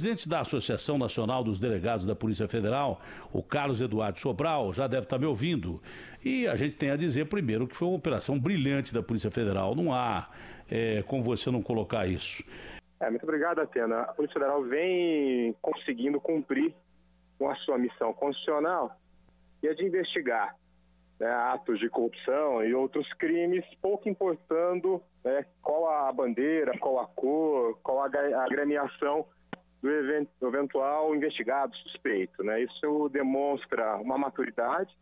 presidente da Associação Nacional dos Delegados da Polícia Federal, o Carlos Eduardo Sobral, já deve estar me ouvindo. E a gente tem a dizer, primeiro, que foi uma operação brilhante da Polícia Federal. Não há como você não colocar isso. Muito obrigado, Atena. A Polícia Federal vem conseguindo cumprir com a sua missão constitucional, que é de investigar atos de corrupção e outros crimes, pouco importando qual a bandeira, qual a cor, qual a agremiação do eventual investigado, suspeito. Isso demonstra uma maturidade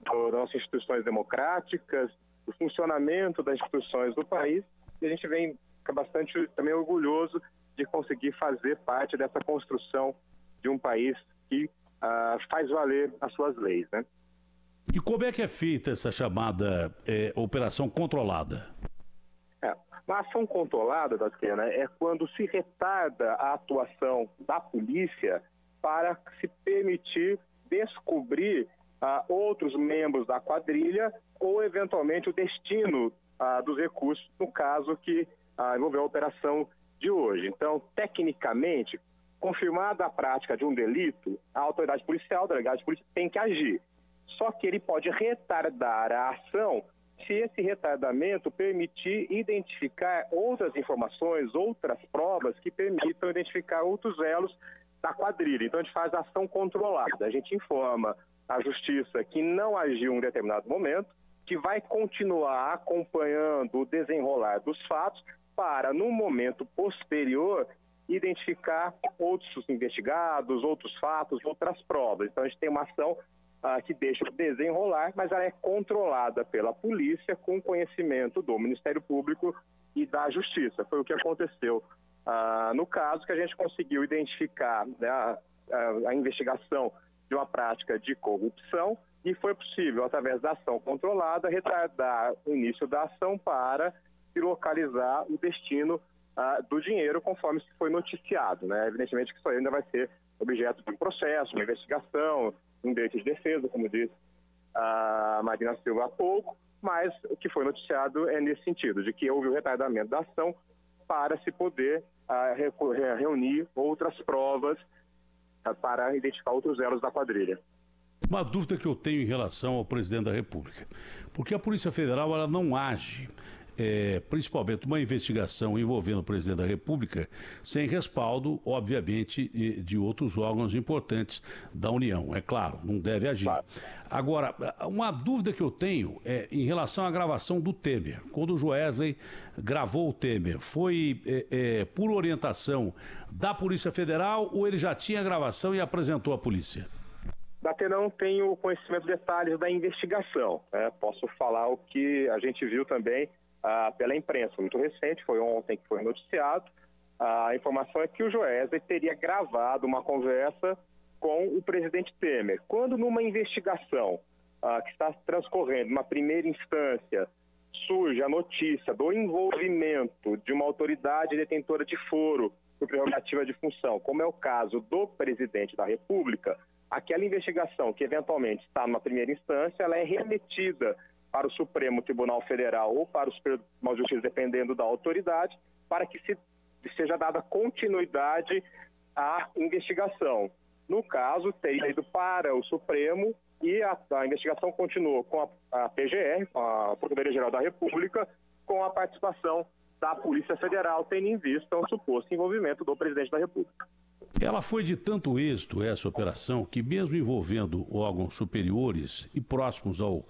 das nossas instituições democráticas, do funcionamento das instituições do país, e a gente fica bastante também orgulhoso de conseguir fazer parte dessa construção de um país que faz valer as suas leis, E como é que é feita essa chamada operação controlada? Uma ação controlada, Datena, é quando se retarda a atuação da polícia para se permitir descobrir outros membros da quadrilha ou, eventualmente, o destino dos recursos, no caso que envolveu a operação de hoje. Então, tecnicamente, confirmada a prática de um delito, a autoridade policial, o delegado de polícia, tem que agir. Só que ele pode retardar a ação se esse retardamento permitir identificar outras informações, outras provas que permitam identificar outros elos da quadrilha. Então, a gente faz ação controlada. A gente informa a justiça que não agiu em um determinado momento, que vai continuar acompanhando o desenrolar dos fatos para, no momento posterior, identificar outros investigados, outros fatos, outras provas. Então, a gente tem uma ação que deixa desenrolar, mas ela é controlada pela polícia com conhecimento do Ministério Público e da Justiça. Foi o que aconteceu no caso, que a gente conseguiu identificar a investigação de uma prática de corrupção e foi possível, através da ação controlada, retardar o início da ação para se localizar o destino do dinheiro, conforme se foi noticiado. Evidentemente que isso ainda vai ser objeto de um processo, uma investigação, um direito de defesa, como disse a Marina Silva há pouco, mas o que foi noticiado é nesse sentido, de que houve o retardamento da ação para se poder reunir outras provas para identificar outros elos da quadrilha. Uma dúvida que eu tenho em relação ao presidente da República, porque a Polícia Federal ela não age, principalmente uma investigação envolvendo o presidente da República, sem respaldo, obviamente, de outros órgãos importantes da União. É claro, não deve agir. Claro. Agora, uma dúvida que eu tenho é em relação à gravação do Temer. Quando o Joesley gravou o Temer, foi por orientação da Polícia Federal ou ele já tinha a gravação e apresentou à polícia? Até não tenho conhecimento de detalhes da investigação. Posso falar o que a gente viu também pela imprensa, muito recente, foi ontem que foi noticiado. A informação é que o Joesley teria gravado uma conversa com o presidente Temer. Quando numa investigação que está transcorrendo, numa primeira instância, surge a notícia do envolvimento de uma autoridade detentora de foro por prerrogativa de função, como é o caso do presidente da República, aquela investigação que eventualmente está numa primeira instância, ela é remetida para o Supremo Tribunal Federal ou para o Superior Tribunal de Justiça, dependendo da autoridade, para que seja dada continuidade à investigação. No caso, teria ido para o Supremo e a investigação continuou com a PGR, com a Procuradoria-Geral da República, com a participação da Polícia Federal, tendo em vista o suposto envolvimento do presidente da República. Ela foi de tanto êxito, essa operação, que mesmo envolvendo órgãos superiores e próximos ao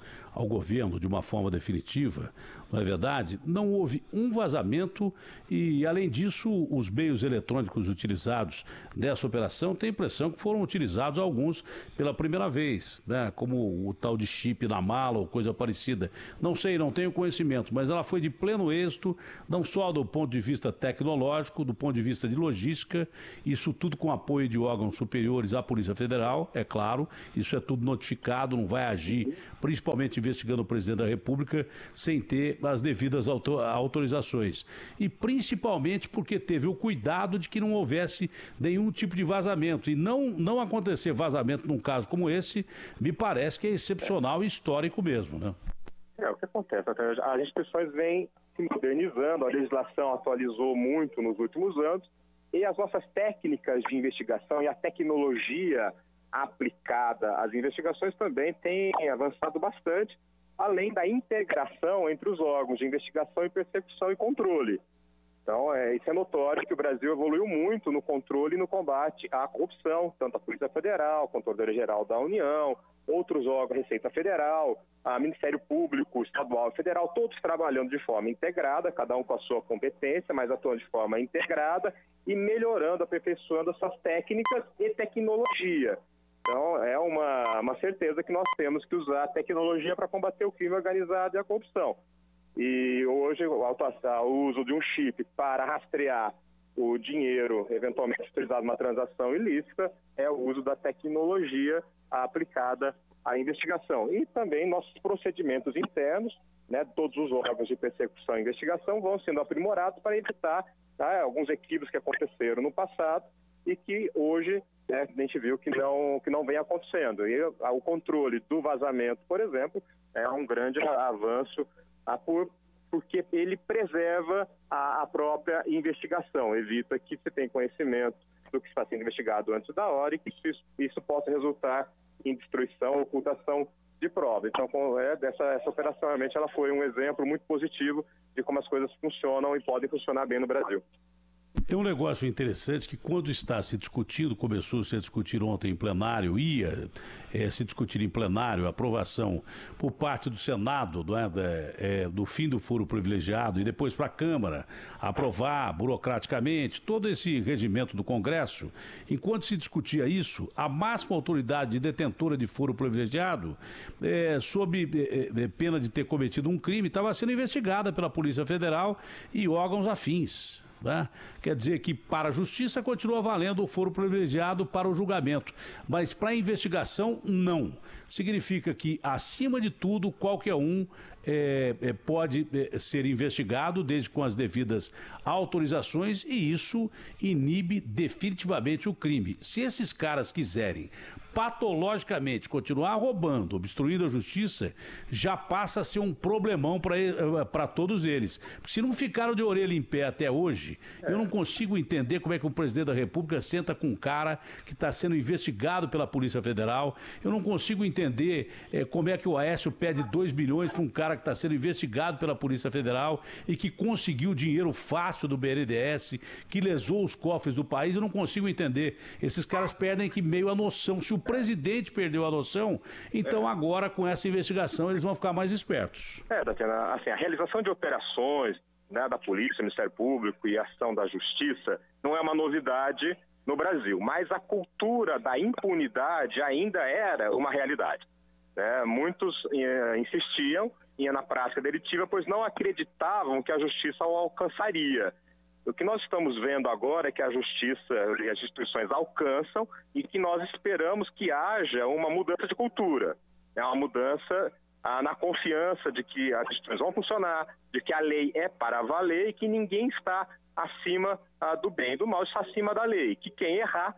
governo de uma forma definitiva, não é verdade? Não houve um vazamento e, além disso, os meios eletrônicos utilizados nessa operação, tem a impressão que foram utilizados alguns pela primeira vez, como o tal de chip na mala ou coisa parecida. Não sei, não tenho conhecimento, mas ela foi de pleno êxito, não só do ponto de vista tecnológico, do ponto de vista de logística, isso tudo com apoio de órgãos superiores à Polícia Federal, é claro, isso é tudo notificado, não vai agir, principalmente investigando o presidente da República, sem ter as devidas autorizações. E principalmente porque teve o cuidado de que não houvesse nenhum tipo de vazamento. E não acontecer vazamento num caso como esse, me parece que é excepcional e histórico mesmo, né? O que acontece? As instituições vêm se modernizando, a legislação atualizou muito nos últimos anos E as nossas técnicas de investigação e a tecnologia aplicada às investigações também têm avançado bastante, além da integração entre os órgãos de investigação e persecução e controle. Então, isso é notório que o Brasil evoluiu muito no controle e no combate à corrupção, tanto a Polícia Federal, a Controladoria-Geral da União, outros órgãos, Receita Federal, a Ministério Público Estadual e Federal, todos trabalhando de forma integrada, cada um com a sua competência, mas atuando de forma integrada e melhorando, aperfeiçoando as suas técnicas e tecnologia. Então, é uma certeza que nós temos que usar a tecnologia para combater o crime organizado e a corrupção. E hoje, o uso de um chip para rastrear o dinheiro eventualmente utilizado numa transação ilícita é o uso da tecnologia aplicada à investigação. E também nossos procedimentos internos, né, todos os órgãos de persecução e investigação vão sendo aprimorados para evitar alguns equívocos que aconteceram no passado e que hoje a gente viu que não vem acontecendo. E o controle do vazamento, por exemplo, é um grande avanço porque ele preserva a própria investigação, evita que se tenha conhecimento do que está sendo investigado antes da hora e que isso possa resultar em destruição, ocultação de prova. Então, essa operação realmente ela foi um exemplo muito positivo de como as coisas funcionam e podem funcionar bem no Brasil. Tem um negócio interessante que quando está se discutindo, começou-se a discutir ontem em plenário, ia se discutir em plenário a aprovação por parte do Senado do fim do foro privilegiado e depois para a Câmara aprovar burocraticamente todo esse regimento do Congresso. Enquanto se discutia isso, a máxima autoridade detentora de foro privilegiado, sob pena de ter cometido um crime, estava sendo investigada pela Polícia Federal e órgãos afins. Né? Quer dizer que para a justiça continua valendo o foro privilegiado para o julgamento, mas para a investigação não. Significa que, acima de tudo, qualquer um pode ser investigado desde com as devidas autorizações e isso inibe definitivamente o crime. Se esses caras quiserem patologicamente continuar roubando, obstruindo a justiça, já passa a ser um problemão para todos eles. Porque se não ficaram de orelha em pé até hoje, eu não consigo entender como é que o presidente da República senta com um cara que está sendo investigado pela Polícia Federal. Eu não consigo entender como é que o Aécio pede 2 bilhões para um cara que está sendo investigado pela Polícia Federal e que conseguiu dinheiro fácil do BNDES, que lesou os cofres do país. Eu não consigo entender. Esses caras perdem que meio a noção. Se o presidente perdeu a noção, então agora com essa investigação eles vão ficar mais espertos. Tatiana, assim, a realização de operações, né, da Polícia, Ministério Público e ação da Justiça não é uma novidade no Brasil, mas a cultura da impunidade ainda era uma realidade. Muitos insistiam na prática delitiva, pois não acreditavam que a Justiça o alcançaria. O que nós estamos vendo agora é que a Justiça e as instituições alcançam e que nós esperamos que haja uma mudança de cultura. É uma mudança na confiança de que as instituições vão funcionar, de que a lei é para valer e que ninguém está acima do bem e do mal, está acima da lei. Que quem errar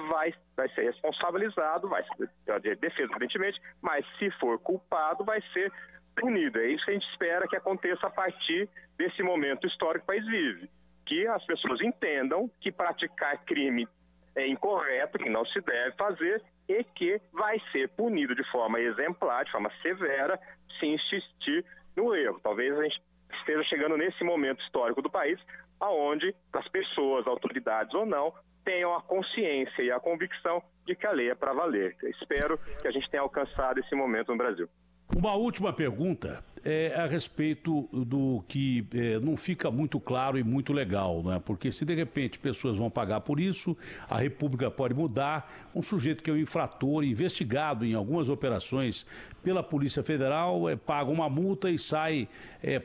vai ser responsabilizado, vai ser defesa, evidentemente, mas se for culpado vai ser punido. É isso que a gente espera que aconteça a partir desse momento histórico que o país vive. Que as pessoas entendam que praticar crime é incorreto, que não se deve fazer e que vai ser punido de forma exemplar, de forma severa, se insistir no erro. Talvez a gente esteja chegando nesse momento histórico do país, onde as pessoas, autoridades ou não, tenham a consciência e a convicção de que a lei é para valer. Eu espero que a gente tenha alcançado esse momento no Brasil. Uma última pergunta é a respeito do que não fica muito claro e muito legal, né? Porque se de repente pessoas vão pagar por isso, a República pode mudar. Um sujeito que é um infrator, investigado em algumas operações pela Polícia Federal, paga uma multa e sai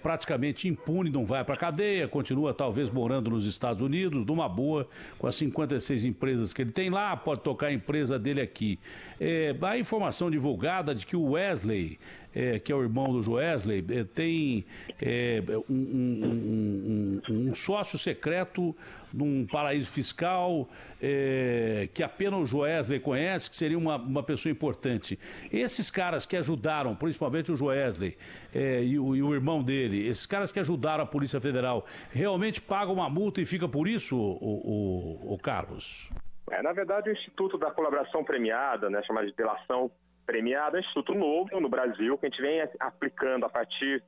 praticamente impune, não vai para a cadeia, continua talvez morando nos Estados Unidos, numa boa, com as 56 empresas que ele tem lá, pode tocar a empresa dele aqui. A informação divulgada de que o Wesley que é o irmão do Joesley, tem um sócio secreto num paraíso fiscal que apenas o Joesley conhece, que seria uma pessoa importante. Esses caras que ajudaram, principalmente o Joesley e o irmão dele, esses caras que ajudaram a Polícia Federal, realmente pagam uma multa e fica por isso, o Carlos? Na verdade, o Instituto da Colaboração Premiada, né, chamado de delação premiada, é um instituto novo no Brasil, que a gente vem aplicando a partir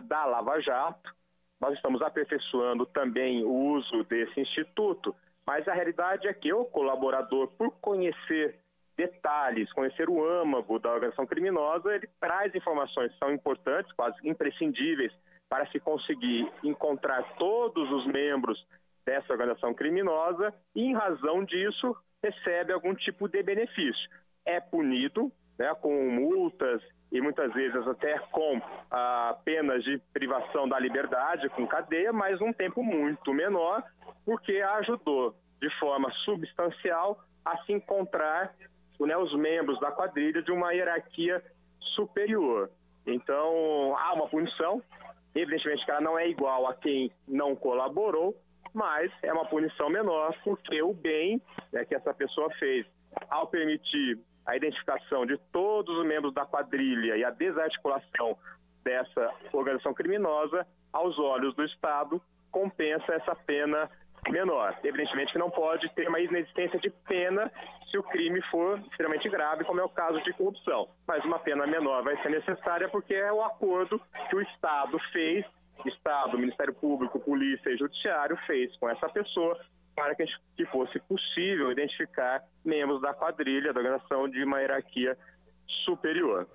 da Lava Jato. Nós estamos aperfeiçoando também o uso desse instituto, mas a realidade é que o colaborador, por conhecer detalhes, conhecer o âmago da organização criminosa, ele traz informações que são importantes, quase imprescindíveis, para se conseguir encontrar todos os membros dessa organização criminosa e, em razão disso, recebe algum tipo de benefício. É punido, né, com multas e muitas vezes até com penas de privação da liberdade, com cadeia, mas num tempo muito menor, porque ajudou de forma substancial a se encontrar, né, os membros da quadrilha de uma hierarquia superior. Então, há uma punição, evidentemente que ela não é igual a quem não colaborou, mas é uma punição menor, porque o bem, né, que essa pessoa fez ao permitir a identificação de todos os membros da quadrilha e a desarticulação dessa organização criminosa, aos olhos do Estado, compensa essa pena menor. Evidentemente que não pode ter uma inexistência de pena se o crime for extremamente grave, como é o caso de corrupção. Mas uma pena menor vai ser necessária porque é o acordo que o Estado fez, Estado, Ministério Público, Polícia e Judiciário fez com essa pessoa, para que fosse possível identificar membros da quadrilha, da organização de uma hierarquia superior.